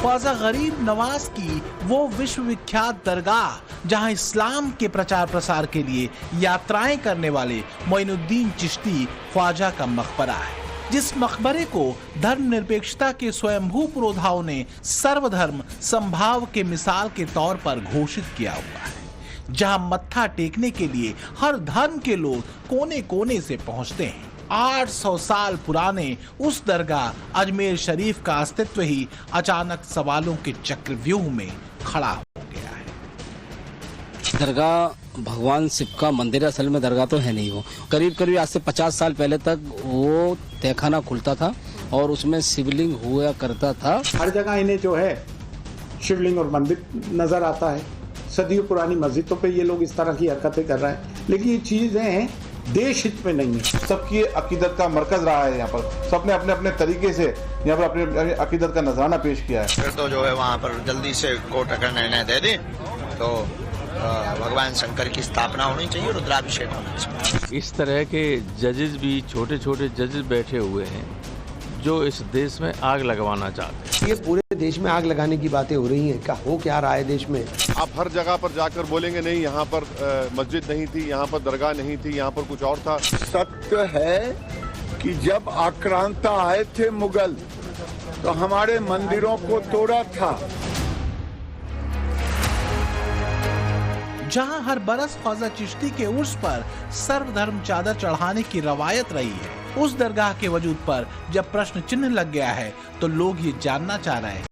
ख्वाजा गरीब नवाज की वो विश्वविख्यात दरगाह जहां इस्लाम के प्रचार प्रसार के लिए यात्राएं करने वाले मोइनुद्दीन चिश्ती ख्वाजा का मकबरा है, जिस मकबरे को धर्मनिरपेक्षता के स्वयंभू पुरोधाओं ने सर्वधर्म संभाव के मिसाल के तौर पर घोषित किया हुआ है, जहां मत्था टेकने के लिए हर धर्म के लोग कोने कोने से पहुंचते हैं। 800 साल पुराने उस दरगाह अजमेर शरीफ का अस्तित्व ही अचानक सवालों के चक्रव्यूह में खड़ा हो गया है। दरगाह भगवान शिव का मंदिर है, असल में दरगाह तो है नहीं। वो करीब करीब आज से 50 साल पहले तक वो तहखाना खुलता था और उसमें शिवलिंग हुआ करता था। हर जगह इन्हें जो है शिवलिंग और मंदिर नजर आता है। सदियों पुरानी मस्जिदों पे ये लोग इस तरह की हरकतें कर रहे हैं, लेकिन ये चीजें हैं देश हित में नहीं है। सबकी अकीदत का मरकज रहा है यहाँ पर, सबने अपने अपने तरीके से यहाँ पर अपने अकीदत का नजराना पेश किया है। फिर तो जो है वहाँ पर जल्दी से कोर्ट अगर निर्णय दे दे तो भगवान शंकर की स्थापना होनी चाहिए, रुद्राभिषेक होना चाहिए। इस तरह के जजेस भी छोटे छोटे जजेस बैठे हुए हैं जो इस देश में आग लगवाना चाहते हैं। ये पूरे देश में आग लगाने की बातें हो रही हैं, क्या हो क्या रहा है देश में। आप हर जगह पर जाकर बोलेंगे नहीं यहाँ पर मस्जिद नहीं थी, यहाँ पर दरगाह नहीं थी, यहाँ पर कुछ और था। सत्य है कि जब आक्रांता आए थे मुगल तो हमारे मंदिरों को तोड़ा था। जहां हर बरस ख्वाजा चिश्ती के उर्स पर सर्वधर्म चादर चढ़ाने की रवायत रही है, उस दरगाह के वजूद पर जब प्रश्न चिन्ह लग गया है तो लोग ये जानना चाह रहे हैं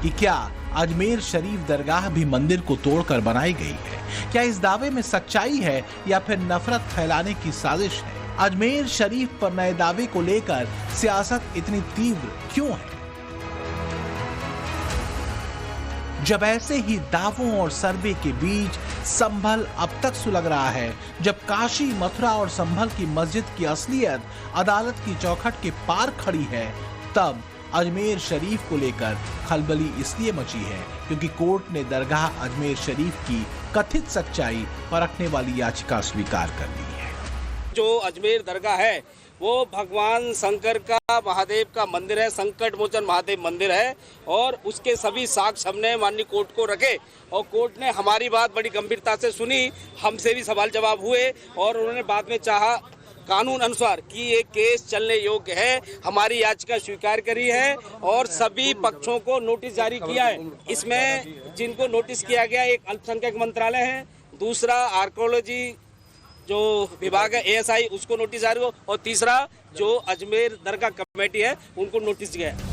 कि क्या अजमेर शरीफ दरगाह भी मंदिर को तोड़कर बनाई गई है। क्या इस दावे में सच्चाई है या फिर नफरत फैलाने की साजिश है। अजमेर शरीफ पर नए दावे को लेकर सियासत इतनी तीव्र क्यों है। जब ऐसे ही दावों और सर्वे के बीच संभल अब तक सुलग रहा है, जब काशी, मथुरा और संभल की मस्जिद की असलियत अदालत की चौखट के पार खड़ी है, तब अजमेर शरीफ को लेकर खलबली इसलिए मची है क्योंकि कोर्ट ने दरगाह अजमेर शरीफ की कथित सच्चाई परखने वाली याचिका स्वीकार कर ली है। जो अजमेर दरगाह है वो भगवान शंकर का, महादेव का मंदिर है, संकट मोचन महादेव मंदिर है और उसके सभी साक्ष्य हमने माननीय कोर्ट को रखे और कोर्ट ने हमारी बात बड़ी गंभीरता से सुनी। हमसे भी सवाल जवाब हुए और उन्होंने बाद में चाहा कानून अनुसार कि ये केस चलने योग्य है, हमारी याचिका स्वीकार करी है और सभी पक्षों को नोटिस जारी किया है। इसमें जिनको नोटिस किया गया, एक अल्पसंख्यक मंत्रालय है, दूसरा आर्कोलॉजी जो विभाग है ASI उसको नोटिस जारी हो और तीसरा जो अजमेर दरगाह कमेटी है उनको नोटिस गया है।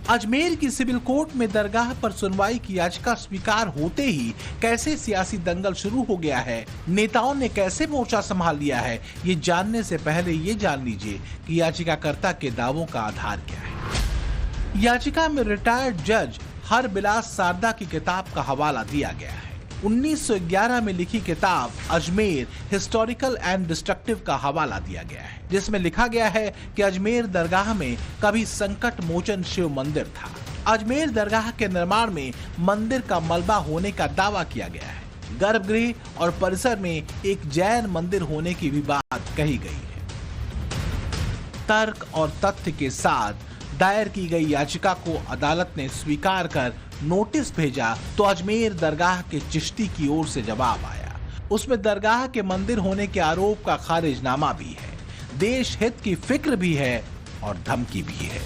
अजमेर की सिविल कोर्ट में दरगाह पर सुनवाई की याचिका स्वीकार होते ही कैसे सियासी दंगल शुरू हो गया है, नेताओं ने कैसे मोर्चा संभाल लिया है, ये जानने से पहले ये जान लीजिए कि याचिकाकर्ता के दावों का आधार क्या है। याचिका में रिटायर्ड जज हरबिलास सारदा की किताब का हवाला दिया गया है। 1911 में लिखी किताब अजमेर हिस्टोरिकल एंड डिस्ट्रक्टिव का हवाला दिया गया है, जिसमें लिखा गया है कि अजमेर दरगाह में कभी संकट मोचन शिव मंदिर था। अजमेर दरगाह के निर्माण में मंदिर का मलबा होने का दावा किया गया है। गर्भगृह और परिसर में एक जैन मंदिर होने की भी बात कही गई है। तर्क और तथ्य के साथ दायर की गई याचिका को अदालत ने स्वीकार कर नोटिस भेजा तो अजमेर दरगाह के चिश्ती की ओर से जवाब आया। उसमें दरगाह के मंदिर होने के आरोप का खारिजनामा भी है, देश हित की फिक्र भी है और धमकी भी है।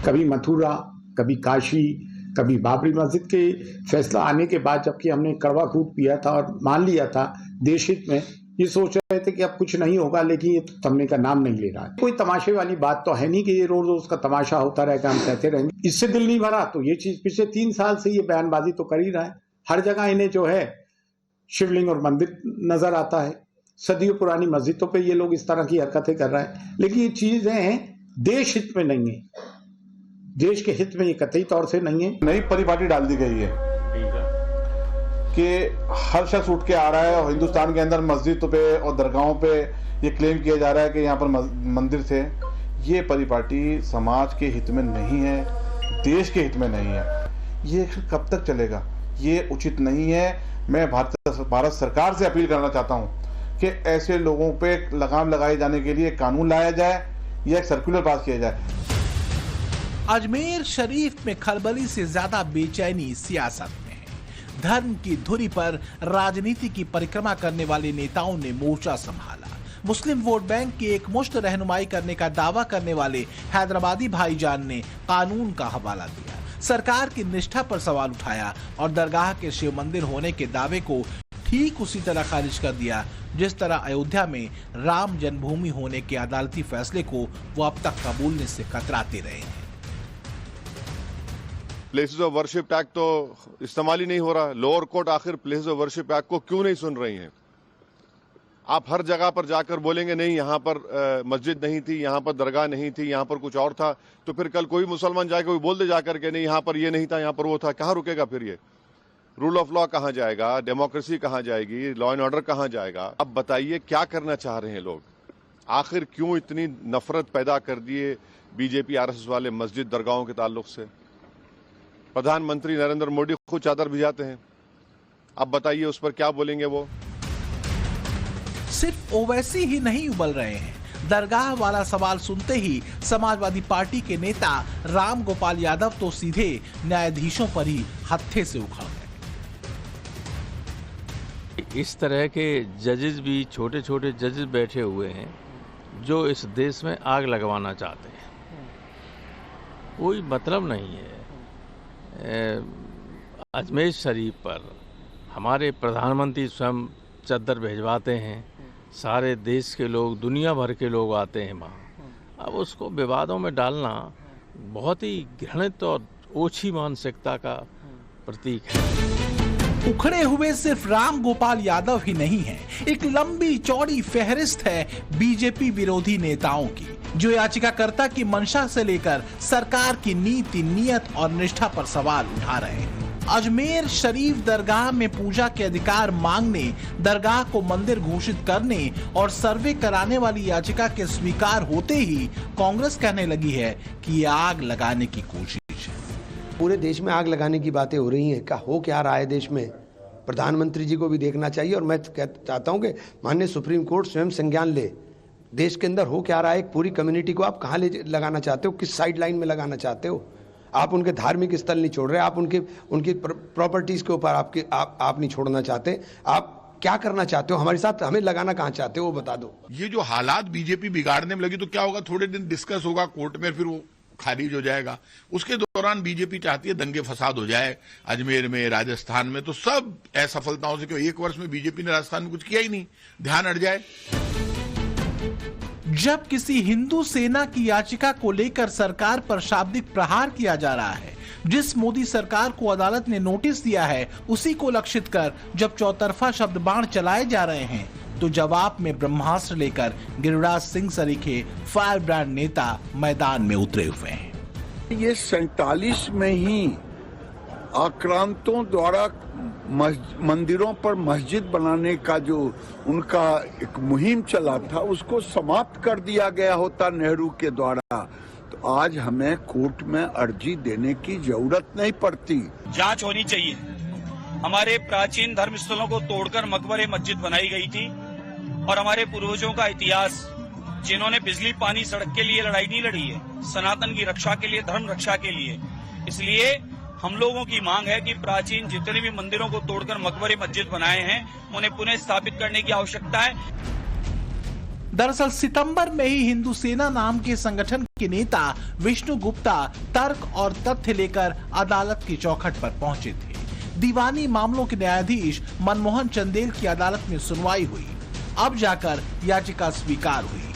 कभी मथुरा, कभी काशी, कभी बाबरी मस्जिद के फैसला आने के बाद जबकि हमने कड़वा खूब पिया था और मान लिया था देश हित में, ये सोच रहे थे कि अब कुछ नहीं होगा, लेकिन ये थमने का नाम नहीं ले रहा है। कोई तमाशे वाली बात तो है नहीं कि ये रोज रोज का तमाशा होता रहेगा, हम कहते रहेंगे। इससे दिल नहीं भरा तो ये चीज पिछले 3 साल से ये बयानबाजी तो कर ही रहा है। हर जगह इन्हें जो है शिवलिंग और मंदिर नजर आता है। सदियों पुरानी मस्जिदों पे ये लोग इस तरह की हरकतें कर रहे हैं, लेकिन ये चीजें हैं देश हित में नहीं है, देश के हित में ये कतई तौर से नहीं है। नई परिपाटी डाल दी गई है कि हर शख्स उठ के आ रहा है और हिंदुस्तान के अंदर मस्जिदों पे और दरगाहों पे ये क्लेम किया जा रहा है कि यहाँ पर मंदिर थे। ये परिपाटी समाज के हित में नहीं है, देश के हित में नहीं है। ये कब तक चलेगा? ये उचित नहीं है। मैं भारत सरकार से अपील करना चाहता हूँ कि ऐसे लोगों पे लगाम लगाए जाने के लिए कानून लाया जाए या एक सर्कुलर पास किया जाए। अजमेर शरीफ में खलबली से ज्यादा बेचैनी सियासत में है। धर्म की धुरी पर राजनीति की परिक्रमा करने वाले नेताओं ने मोर्चा संभाला। मुस्लिम वोट बैंक की एक मुश्त रहनुमाई करने का दावा करने वाले हैदराबादी भाईजान ने कानून का हवाला दिया, सरकार की निष्ठा पर सवाल उठाया और दरगाह के शिव मंदिर होने के दावे को ठीक उसी तरह खारिज कर दिया जिस तरह अयोध्या में राम जन्मभूमि होने के अदालती फैसले को वो अब तक कबूलने से कतराते रहे हैं। प्लेसेस ऑफ वर्शिप एक्ट तो इस्तेमाल ही नहीं हो रहा। लोअर कोर्ट आखिर प्लेसेस ऑफ वर्शिप एक्ट को क्यों नहीं सुन रही हैं? आप हर जगह पर जाकर बोलेंगे नहीं यहाँ पर मस्जिद नहीं थी, यहाँ पर दरगाह नहीं थी, यहाँ पर कुछ और था, तो फिर कल कोई मुसलमान जाएगा, कोई बोल दे जाकर के नहीं यहाँ पर ये नहीं था, यहाँ पर वो था। कहाँ रुकेगा फिर ये? रूल ऑफ लॉ कहाँ जाएगा? डेमोक्रेसी कहाँ जाएगी? लॉ एंड ऑर्डर कहाँ जाएगा? अब बताइए क्या करना चाह रहे हैं लोग? आखिर क्यों इतनी नफरत पैदा कर दिए बीजेपी आरएसएस वाले मस्जिद दरगाहों के ताल्लुक से? प्रधानमंत्री नरेंद्र मोदी खुद चादर भिजाते हैं। अब बताइए उस पर क्या बोलेंगे वो? सिर्फ ओवैसी ही नहीं उबल रहे हैं। दरगाह वाला सवाल सुनते ही समाजवादी पार्टी के नेता राम गोपाल यादव तो सीधे न्यायाधीशों पर ही हत्थे से उखड़ गए। इस तरह के जजेस भी छोटे छोटे जजेस बैठे हुए हैं जो इस देश में आग लगवाना चाहते हैं। कोई मतलब नहीं है। अजमेर शरीफ पर हमारे प्रधानमंत्री स्वयं चद्दर भिजवाते हैं, सारे देश के लोग, दुनिया भर के लोग आते हैं वहाँ। अब उसको विवादों में डालना बहुत ही घृणित और ओछी मानसिकता का प्रतीक है। उखड़े हुए सिर्फ राम गोपाल यादव ही नहीं है, एक लंबी चौड़ी फहरिस्त है बीजेपी विरोधी नेताओं की, जो याचिकाकर्ता की मंशा से लेकर सरकार की नीति, नियत और निष्ठा पर सवाल उठा रहे हैं। अजमेर शरीफ दरगाह में पूजा के अधिकार मांगने, दरगाह को मंदिर घोषित करने और सर्वे कराने वाली याचिका के स्वीकार होते ही कांग्रेस कहने लगी है कि ये आग लगाने की कोशिश है। पूरे देश में आग लगाने की बातें हो रही हैं। क्या हो क्या रहा है देश में, प्रधानमंत्री जी को भी देखना चाहिए। और मैं चाहता हूं कि माननीय सुप्रीम कोर्ट स्वयं संज्ञान ले। देश के अंदर हो क्या रहा है, एक पूरी कम्युनिटी को आप कहाँ ले लगाना चाहते हो, किस साइड लाइन में लगाना चाहते हो? आप उनके धार्मिक स्थल नहीं छोड़ रहे, आप उनकी प्रॉपर्टीज के ऊपर आप नहीं छोड़ना चाहते। आप क्या करना चाहते हो हमारे साथ, हमें लगाना कहाँ चाहते हो वो बता दो। ये जो हालात बीजेपी बिगाड़ने में लगी तो क्या होगा, थोड़े दिन डिस्कस होगा कोर्ट में, फिर वो खारिज हो जाएगा। उसके दौरान बीजेपी चाहती है दंगे फसाद हो जाए अजमेर में, राजस्थान में, तो सब असफलताओं से, क्यों 1 वर्ष में बीजेपी ने राजस्थान में कुछ किया ही नहीं, ध्यान हट जाए। जब किसी हिंदू सेना की याचिका को लेकर सरकार पर शाब्दिक प्रहार किया जा रहा है, जिस मोदी सरकार को अदालत ने नोटिस दिया है उसी को लक्षित कर जब चौतरफा शब्द बाण चलाए जा रहे हैं, तो जवाब में ब्रह्मास्त्र लेकर गिरिराज सिंह सरीखे फायर ब्रांड नेता मैदान में उतरे हुए हैं। ये 47 में ही आक्रांतों द्वारा मंदिरों पर मस्जिद बनाने का जो उनका एक मुहिम चला था उसको समाप्त कर दिया गया होता नेहरू के द्वारा, तो आज हमें कोर्ट में अर्जी देने की जरूरत नहीं पड़ती। जांच होनी चाहिए। हमारे प्राचीन धर्म स्थलों को तोड़कर मकबरे मस्जिद बनाई गई थी और हमारे पूर्वजों का इतिहास, जिन्होंने बिजली पानी सड़क के लिए लड़ाई नहीं लड़ी है, सनातन की रक्षा के लिए, धर्म रक्षा के लिए। इसलिए हम लोगों की मांग है कि प्राचीन जितने भी मंदिरों को तोड़कर मकबरे मस्जिद बनाए हैं उन्हें पुनः स्थापित करने की आवश्यकता है। दरअसल सितंबर में ही हिंदू सेना नाम के संगठन के नेता विष्णु गुप्ता तर्क और तथ्य लेकर अदालत की चौखट पर पहुंचे थे। दीवानी मामलों के न्यायाधीश मनमोहन चंदेल की अदालत में सुनवाई हुई। अब जाकर याचिका स्वीकार हुई।